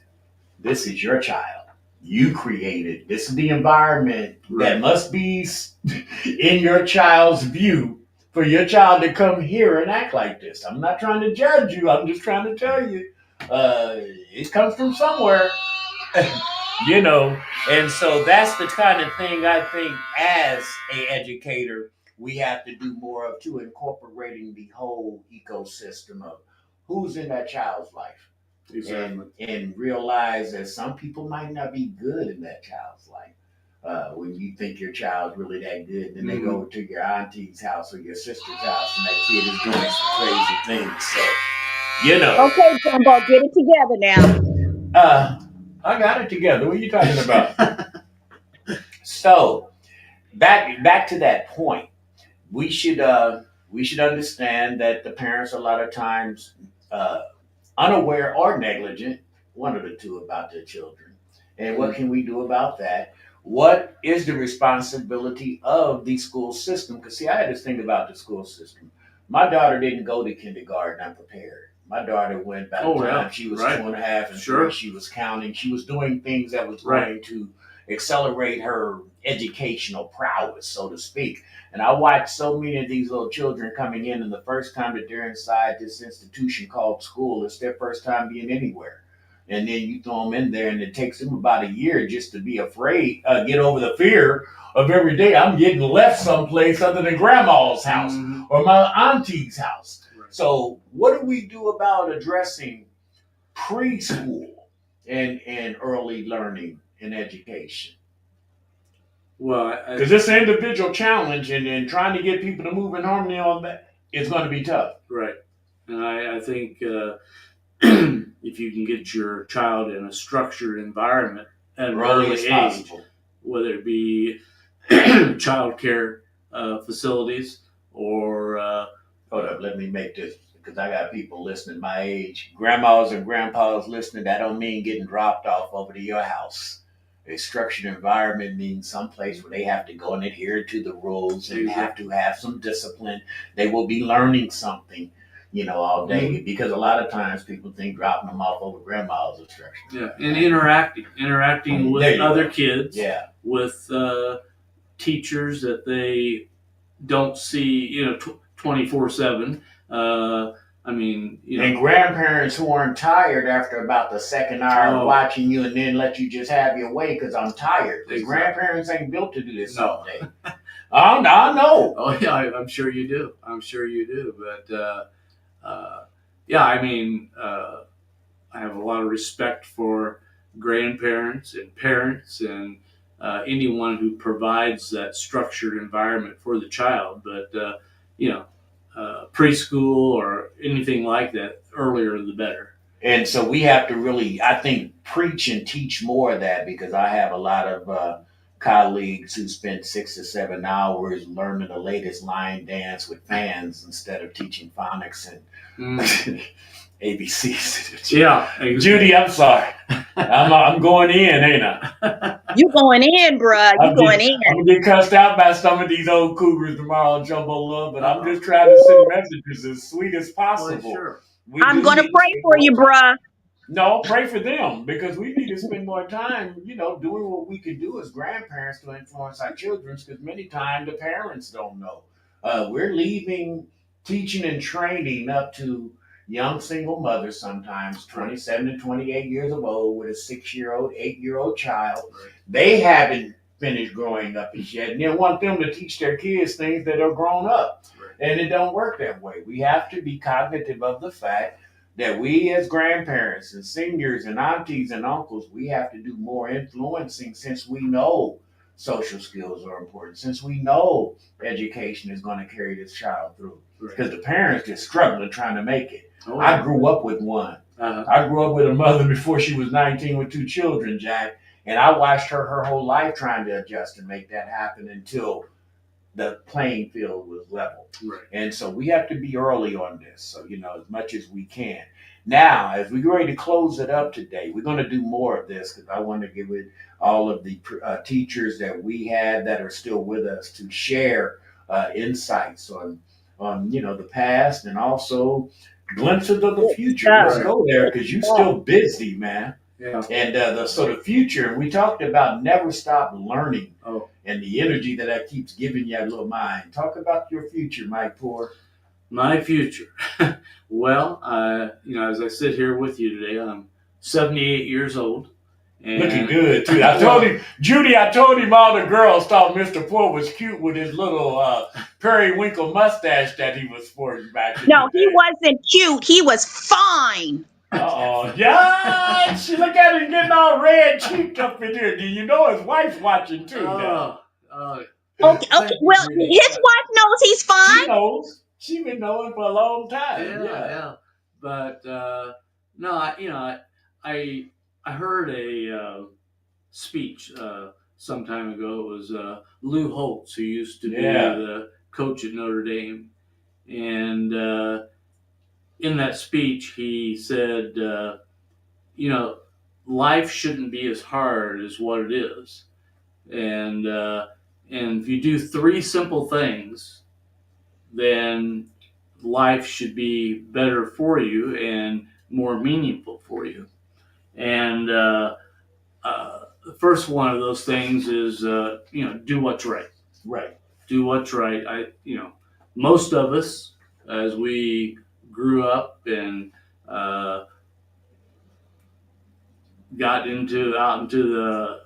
this is your child. You created. This is the environment that must be in your child's view for your child to come here and act like this. I'm not trying to judge you. I'm just trying to tell you, it comes from somewhere. And so that's the kind of thing I think as an educator we have to do more of, to incorporating the whole ecosystem of who's in that child's life. Exactly. And realize that some people might not be good in that child's life. When you think your child's really that good, then they go to your auntie's house or your sister's house and that kid is doing some crazy things. So, Okay, Jumbo, get it together now. I got it together. What are you talking about? So, back to that point, we should understand that the parents a lot of times unaware or negligent, one of the two, about their children. And what can we do about that? What is the responsibility of the school system? Because see, I had this thing about the school system. My daughter didn't go to kindergarten unprepared. My daughter went by the time she was 2.5 and 3. She was counting. She was doing things that was going to accelerate her educational prowess, so to speak. And I watched so many of these little children coming in, and the first time that they're inside this institution called school, it's their first time being anywhere. And then you throw them in there, and it takes them about a year just to be afraid, get over the fear of every day I'm getting left someplace other than grandma's house or my auntie's house. So what do we do about addressing preschool and early learning and education? Well, because it's an individual challenge, and trying to get people to move in harmony on that is going to be tough. Right. And I think if you can get your child in a structured environment at an early age, whether it be child care facilities or... Hold up, let me make this, because I got people listening my age. Grandmas and grandpas listening, that don't mean getting dropped off over to your house. A structured environment means someplace where they have to go and adhere to the rules and have to have some discipline. They will be learning something, all day, because a lot of times people think dropping them off over grandmas is structured. Yeah, and interacting with other kids, with teachers that they don't see, 24/7. And grandparents who aren't tired after about the second hour of watching you, and then let you just have your way because I'm tired. Because grandparents ain't built to do this all day. I know. Oh yeah, I'm sure you do. But I have a lot of respect for grandparents and parents and anyone who provides that structured environment for the child. But preschool or anything like that, earlier the better. And so we have to really, I think, preach and teach more of that, because I have a lot of colleagues who spend 6 to 7 hours learning the latest line dance with fans instead of teaching phonics and ABCs. Yeah, exactly. Judy, I'm sorry. I'm going in, ain't I? You going in, bruh. You going in. I'm gonna get cussed out by some of these old cougars tomorrow, Jumbo Love, but I'm just trying to send messages as sweet as possible. Well, sure. I'm gonna pray for you, bruh. No, pray for them because we need to spend more time, doing what we can do as grandparents to influence our children. Because many times the parents don't know. We're leaving teaching and training up to young single mothers, sometimes 27 to 28 years of old, with a 6-year-old, 8-year-old child. They haven't finished growing up as yet, and they want them to teach their kids things that are grown up. And it don't work that way. We have to be cognitive of the fact that we as grandparents and seniors and aunties and uncles, we have to do more influencing since we know social skills are important, since we know education is going to carry this child through. Because the parents are struggling trying to make it. I grew up with one. I grew up with a mother before she was 19 with 2 children, Jack, and I watched her whole life trying to adjust and make that happen until the playing field was level. Right. And so we have to be early on this, so as much as we can. Now, as we're ready to close it up today, we're going to do more of this because I want to give it all of the teachers that we have that are still with us to share insights on the past and also glimpses of the future. Let's go there because you're still busy, man. Yeah. And the sort of future, and we talked about never stop learning and the energy that keeps giving you a little mind. Talk about your future, Mike Poor. My future. Well, as I sit here with you today, I'm 78 years old. And looking good, too. I told him, Judy, all the girls thought Mr. Poor was cute with his little periwinkle mustache that he was sporting back then. No, he wasn't cute. He was fine. Uh-oh. Yeah, she look at him getting all red cheeked up in here. Do you know his wife's watching too now? Okay. Well, his wife knows he's fine. She knows. She's been knowing for a long time. Yeah. But no, I heard a speech some time ago. It was Lou Holtz, who used to be the coach at Notre Dame, and in that speech, he said, life shouldn't be as hard as what it is. And if you do 3 simple things, then life should be better for you and more meaningful for you. And the first one of those things is, do what's right. Right. Do what's right. Most of us, as we grew up and got out into the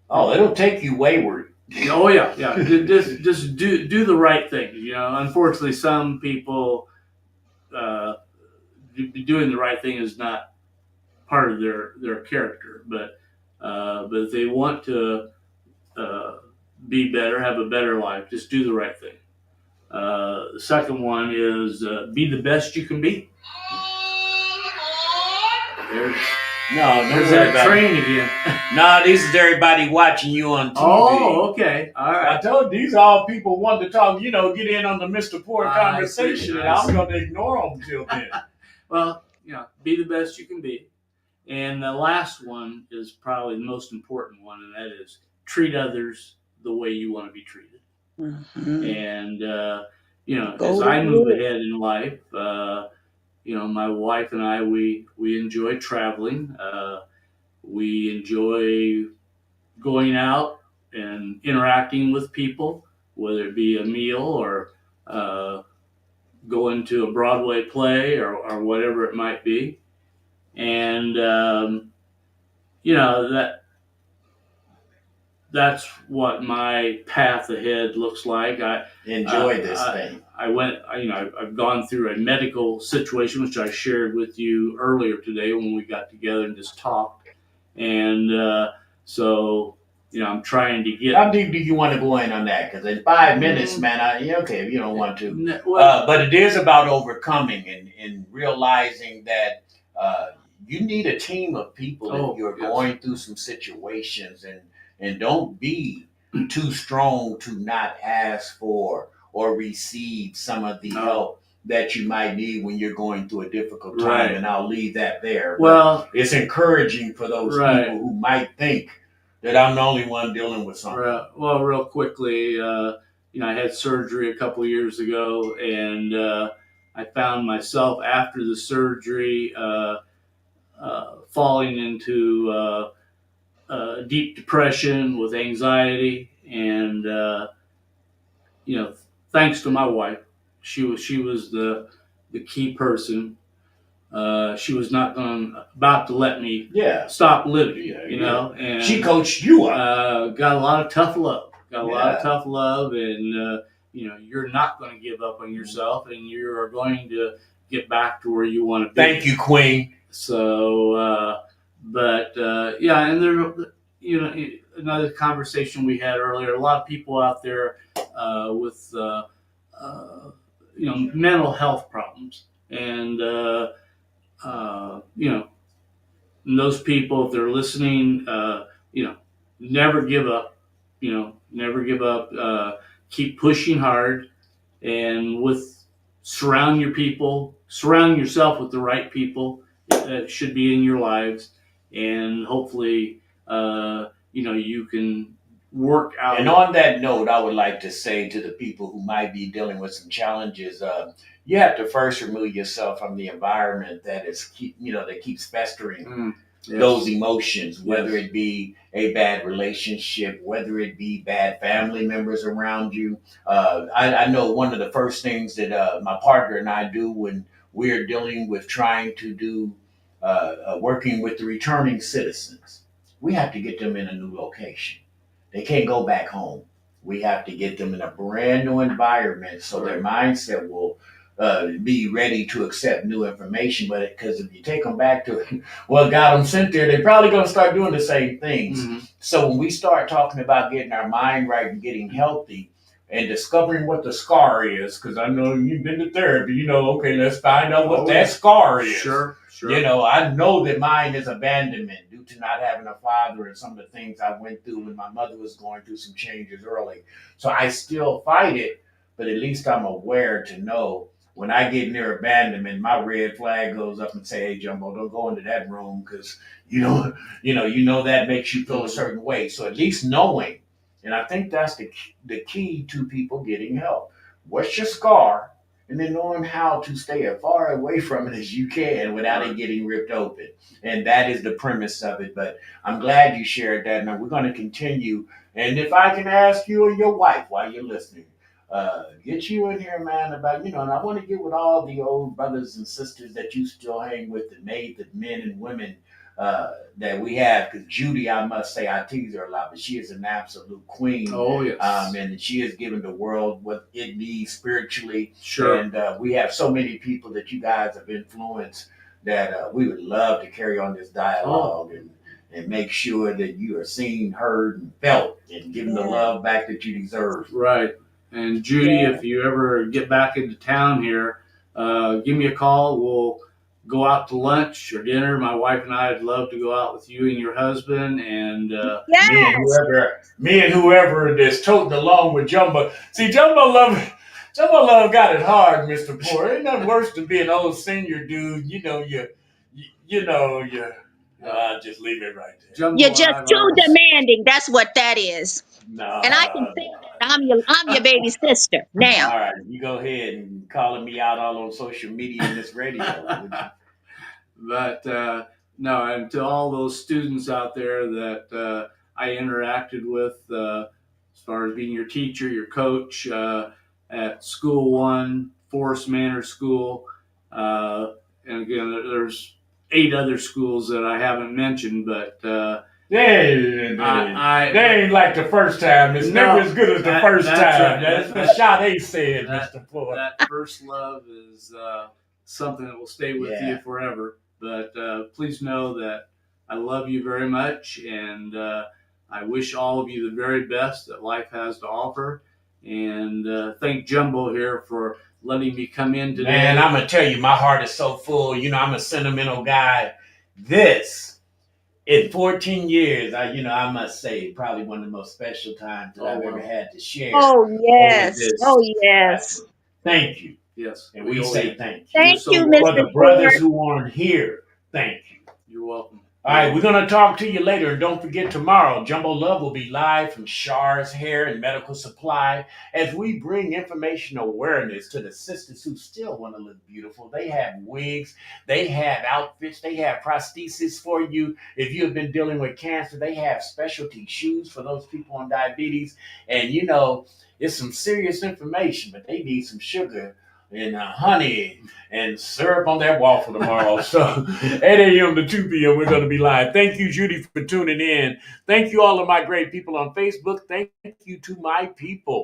it'll take you wayward. Oh yeah. Just do the right thing. Unfortunately, some people doing the right thing is not part of their character. But if they want to be better, have a better life, just do the right thing. The second one is be the best you can be. There's that train again. No, this is everybody watching you on TV. Oh, okay. All right. I told you, these are all people wanting to talk, get in on the Mr. Poor conversation, and I'm going to ignore them till then. Well, be the best you can be. And the last one is probably the most important one, and that is treat others the way you want to be treated. Mm-hmm. And, as I move ahead in life, my wife and I, we enjoy traveling. We enjoy going out and interacting with people, whether it be a meal or going to a Broadway play or whatever it might be. And, that's what my path ahead looks like. I enjoy this thing. I've gone through a medical situation, which I shared with you earlier today when we got together and just talked. And so, I'm trying to get. How deep do you want to go in on that? Because in 5 minutes, man, okay, if you don't want to. But it is about overcoming and realizing that you need a team of people if you're going through some situations, and don't be too strong to not ask for or receive some of the help that you might need when you're going through a difficult time. Right. And I'll leave that there. Well, but it's encouraging for those people who might think that I'm the only one dealing with something. Well, real quickly, I had surgery a couple of years ago, and I found myself after the surgery falling into deep depression with anxiety, and thanks to my wife, she was the key person. She was not about to let me Yeah. stop living, Yeah. and She coached you up. got a lot of tough love. Got a lot Yeah. of tough love, and you're not going to give up on yourself, and you are going to get back to where you want to be. Thank you, Queen. So, yeah, and there, another conversation we had earlier. A lot of people out there with mental health problems, and and those people, if they're listening, never give up. Never give up. Keep pushing hard, and surround yourself with the right people that should be in your lives, and hopefully, you can work out. And on that note, I would like to say to the people who might be dealing with some challenges, you have to first remove yourself from the environment that keeps festering Yes. those emotions, whether Yes. it be a bad relationship, whether it be bad family members around you. I know one of the first things that my partner and I do when we're dealing with trying to do working with the returning citizens, we have to get them in a new location. They can't go back home. We have to get them in a brand new environment so their mindset will be ready to accept new information. But because if you take them back to what got them sent there, they're probably going to start doing the same things. Mm-hmm. So when we start talking about getting our mind right and getting healthy and discovering what the scar is, because I know you've been to therapy, okay, let's find out what that scar is. Sure. I know that mine is abandonment due to not having a father and some of the things I went through when my mother was going through some changes early. So I still fight it, but at least I'm aware to know when I get near abandonment, my red flag goes up and say, "Hey, Jumbo, don't go into that room because you know that makes you feel a certain way." So at least knowing, and I think that's the key to people getting help. What's your scar? And then knowing how to stay as far away from it as you can without it getting ripped open. And that is the premise of it. But I'm glad you shared that. Now we're going to continue. And if I can ask you or your wife while you're listening, get you in here, man, about, and I want to get with all the old brothers and sisters that you still hang with, the men and women that we have. Because Judy, I must say, I tease her a lot, but she is an absolute queen. Oh, yes. And she has given the world what it needs spiritually. Sure. And we have so many people that you guys have influenced that we would love to carry on this dialogue and make sure that you are seen, heard, and felt, and given the love back that you deserve. Right. And Judy, if you ever get back into town here, give me a call. We'll go out to lunch or dinner. My wife and I would love to go out with you and your husband, and me and whoever that's toting along with Jumbo. See, Jumbo Love got it hard, Mr. Poor. Ain't nothing worse than being an old senior dude. I'll just leave it right there. Jumbo, You're just too demanding. That's what that is. No, And I can say that I'm your baby sister now. All right, you go ahead and calling me out all on social media and this radio. But no, and to all those students out there that I interacted with, as far as being your teacher, your coach at School One, Forest Manor School, and again, there's 8 other schools that I haven't mentioned, but they ain't like the first time. It's never as good as the first time. Right. That's the shot they said, Mr. Ford. That first love is something that will stay with you forever. But please know that I love you very much, and I wish all of you the very best that life has to offer. And thank Jumbo here for letting me come in today. Man, I'm going to tell you, my heart is so full. I'm a sentimental guy. In 14 years, I must say, probably one of the most special times that I've ever had to share. Oh, yes. Oh, yes. Thank you. Yes. And we say thank you. Thank you, For Mr. the brothers who aren't here, thank you. You're welcome. All right, we're going to talk to you later. And don't forget, tomorrow, Jumbo Love will be live from Shar's Hair and Medical Supply as we bring information awareness to the sisters who still want to look beautiful. They have wigs, they have outfits, they have prosthesis for you. If you have been dealing with cancer, they have specialty shoes for those people on diabetes. And you know, it's some serious information, but they need some sugar and honey and syrup on that waffle tomorrow. So 8 a.m. to 2 p.m. we're going to be live. Thank you, Judy, for tuning in. Thank you, all of my great people on Facebook. Thank you to my people